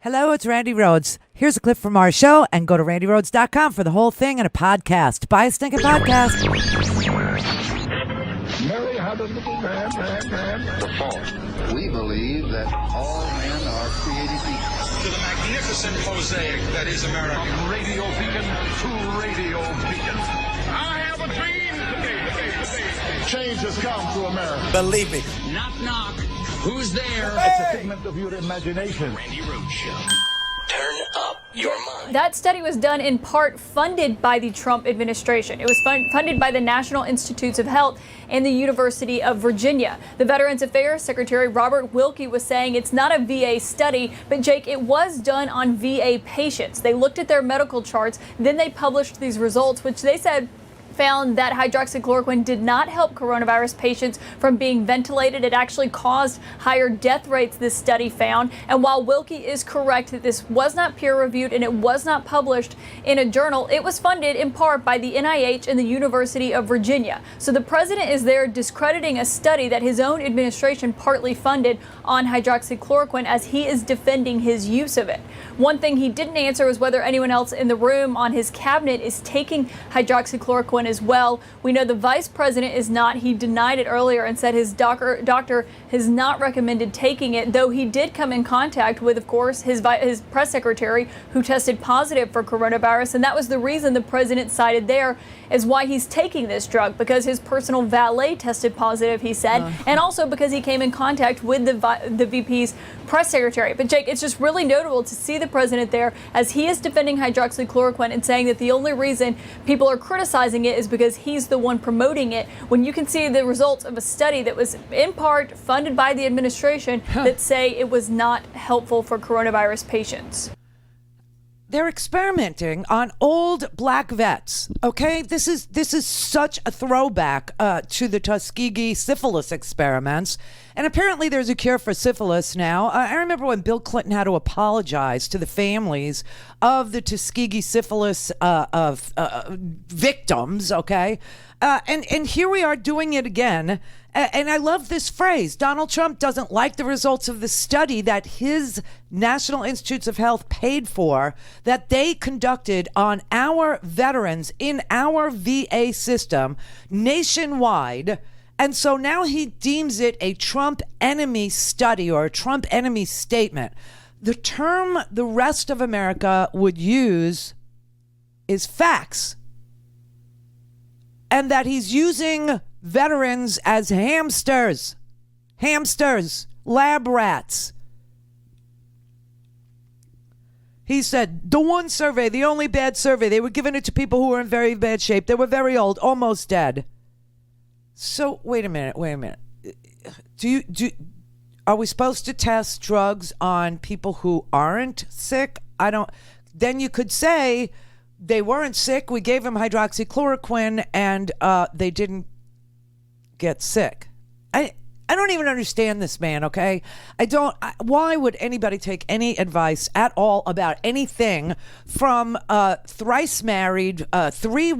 Hello, it's Randi Rhodes. Here's a clip from our show, and go to randyrhodes.com for the whole thing and a podcast. Buy a stinking podcast. Mary had a little man. The fall. We believe that all men are created equal. To the magnificent mosaic that is America. From radio beacon to radio beacon. I have a dream today. Change has come to America. Believe me. Knock, knock. Who's there? It's a figment of your imagination. Randi Rhodes Show. Turn up your mind. That study was done in part funded by the Trump administration. It was funded by the National Institutes of Health and the University of Virginia. The Veterans Affairs Secretary Robert Wilkie was saying it's not a VA study, but Jake, it was done on VA patients. They looked at their medical charts, then they published these results, which they said found that hydroxychloroquine did not help coronavirus patients from being ventilated. It actually caused higher death rates, this study found. And while Wilkie is correct that this was not peer-reviewed and it was not published in a journal, it was funded in part by the NIH and the University of Virginia. So the president is there discrediting a study that his own administration partly funded on hydroxychloroquine as he is defending his use of it. One thing he didn't answer was whether anyone else in the room on his cabinet is taking hydroxychloroquine as well. We know the vice president is not. He denied it earlier and said his doctor has not recommended taking it, though he did come in contact with, of course, his press secretary who tested positive for coronavirus. And that was the reason the president cited there as why he's taking this drug, because his personal valet tested positive, he said, and also because he came in contact with the VP's press secretary. But Jake, it's just really notable to see the president there as he is defending hydroxychloroquine and saying that the only reason people are criticizing it is because he's the one promoting it, when you can see the results of a study that was in part funded by the administration that say it was not helpful for coronavirus patients. They're experimenting on old black vets. Okay, this is such a throwback to the Tuskegee syphilis experiments, and apparently there's a cure for syphilis now. I remember when Bill Clinton had to apologize to the families of the Tuskegee syphilis victims. Okay, and here we are doing it again. And I love this phrase. Donald Trump doesn't like the results of the study that his National Institutes of Health paid for, that they conducted on our veterans in our VA system nationwide. And so now he deems it a Trump enemy study or a Trump enemy statement. The term the rest of America would use is facts. And that he's using veterans as hamsters, lab rats. He said, the one survey, the only bad survey, they were giving it to people who were in very bad shape. They were very old, almost dead. So wait a minute. Are we supposed to test drugs on people who aren't sick? Then you could say they weren't sick. We gave them hydroxychloroquine and they didn't get sick. I don't even understand this man, okay? Why would anybody take any advice at all about anything from thrice married, three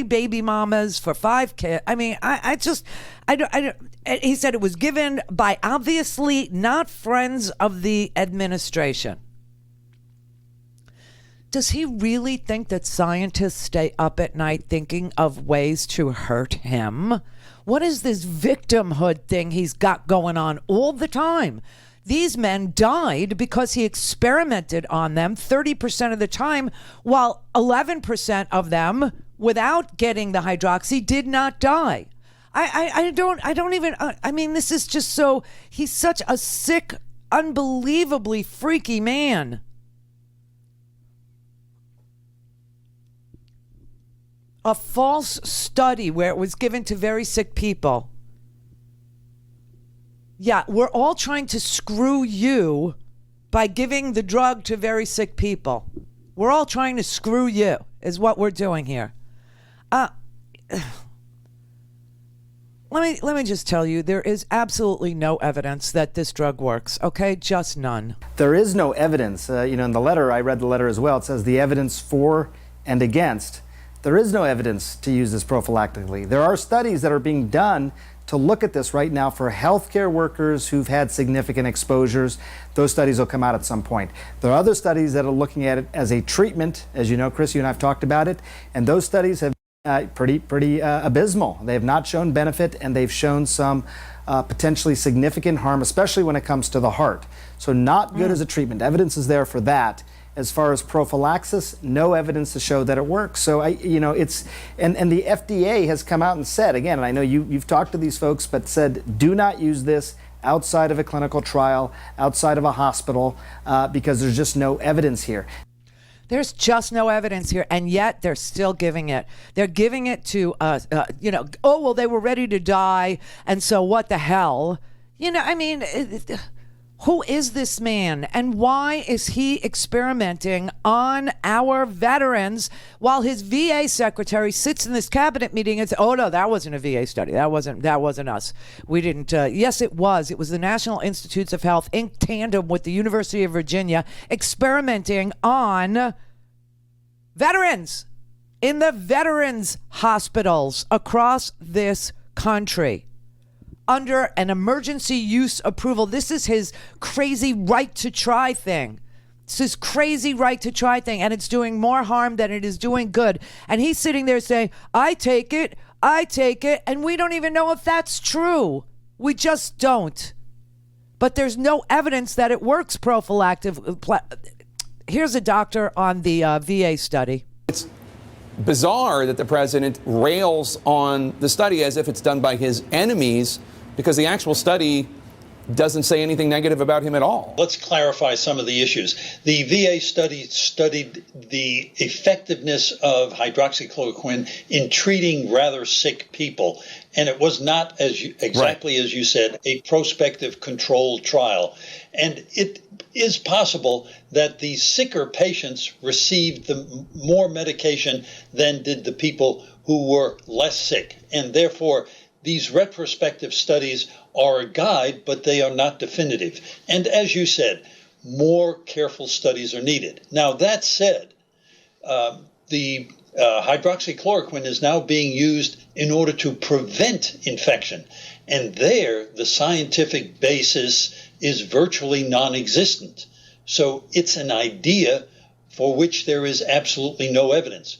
baby mamas for 5 kids? I mean, I don't. He said it was given by obviously not friends of the administration. Does he really think that scientists stay up at night thinking of ways to hurt him? What is this victimhood thing he's got going on all the time? These men died because he experimented on them 30% of the time, while 11% of them, without getting the hydroxy, did not die. I mean, this is just so, he's such a sick, unbelievably freaky man. A false study where it was given to very sick people. Yeah, we're all trying to screw you by giving the drug to very sick people. We're all trying to screw you, is what we're doing here. Let me just tell you, there is absolutely no evidence that this drug works, okay? Just none. There is no evidence. In the letter, I read the letter as well, it says the evidence for and against. There is no evidence to use this prophylactically. There are studies that are being done to to look at this right now for healthcare workers who've had significant exposures. Those studies will come out at some point. There are other studies that are looking at it as a treatment. As you know, Chris, you and I have talked about it, and those studies have pretty abysmal. They have not shown benefit, and they've shown some potentially significant harm, especially when it comes to the heart. So not good as a treatment. Evidence is there for that. As far as prophylaxis, no evidence to show that it works. So it's and the FDA has come out and said again, and I know you've talked to these folks, but said do not use this outside of a clinical trial, outside of a hospital, because there's just no evidence here. There's just no evidence here, and yet they're still giving it. They're giving it to, oh, well, they were ready to die, and so what the hell? Who is this man, and why is he experimenting on our veterans while his VA secretary sits in this cabinet meeting and says, oh, no, that wasn't a VA study. That wasn't us. We didn't. Yes, it was. It was the National Institutes of Health in tandem with the University of Virginia experimenting on veterans in the veterans hospitals across this country under an emergency use approval. This is his crazy right to try thing. It's his crazy right to try thing, and it's doing more harm than it is doing good. And he's sitting there saying, I take it, and we don't even know if that's true. We just don't. But there's no evidence that it works prophylactic. Here's a doctor on the VA study. It's bizarre that the president rails on the study as if it's done by his enemies, because the actual study doesn't say anything negative about him at all. Let's clarify some of the issues. The VA study studied the effectiveness of hydroxychloroquine in treating rather sick people. And it was not, as you said, a prospective controlled trial. And it is possible that the sicker patients received the more medication than did the people who were less sick. And therefore, these retrospective studies are a guide, but they are not definitive. And as you said, more careful studies are needed. Now, that said, the hydroxychloroquine is now being used in order to prevent infection. And there, the scientific basis is virtually non-existent. So it's an idea for which there is absolutely no evidence.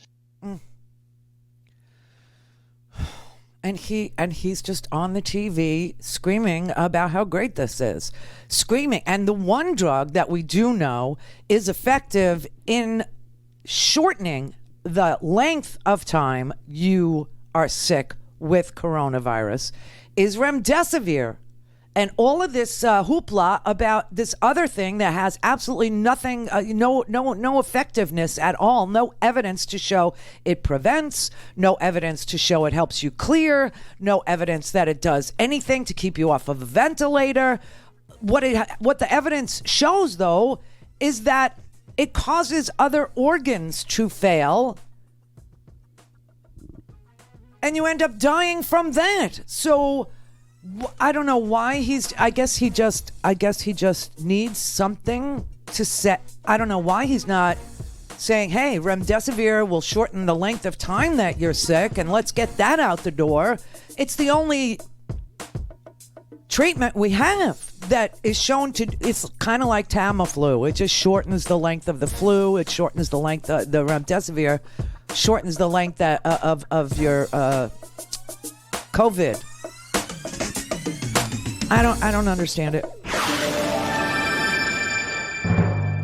And he's just on the TV screaming about how great this is. Screaming. And the one drug that we do know is effective in shortening the length of time you are sick with coronavirus is remdesivir. And all of this hoopla about this other thing that has absolutely nothing, no effectiveness at all, no evidence to show it prevents, no evidence to show it helps you clear, no evidence that it does anything to keep you off of a ventilator. What the evidence shows, though, is that it causes other organs to fail, and you end up dying from that. So I don't know why I guess he just needs something to set. I don't know why he's not saying, hey, remdesivir will shorten the length of time that you're sick, and let's get that out the door. It's the only treatment we have that is shown to, it's kind of like Tamiflu. It just shortens the length of the flu. It shortens the length, the remdesivir shortens the length of your COVID. I don't understand it.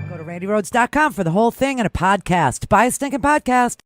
Go to RandiRhodes.com for the whole thing and a podcast. Buy a stinking podcast.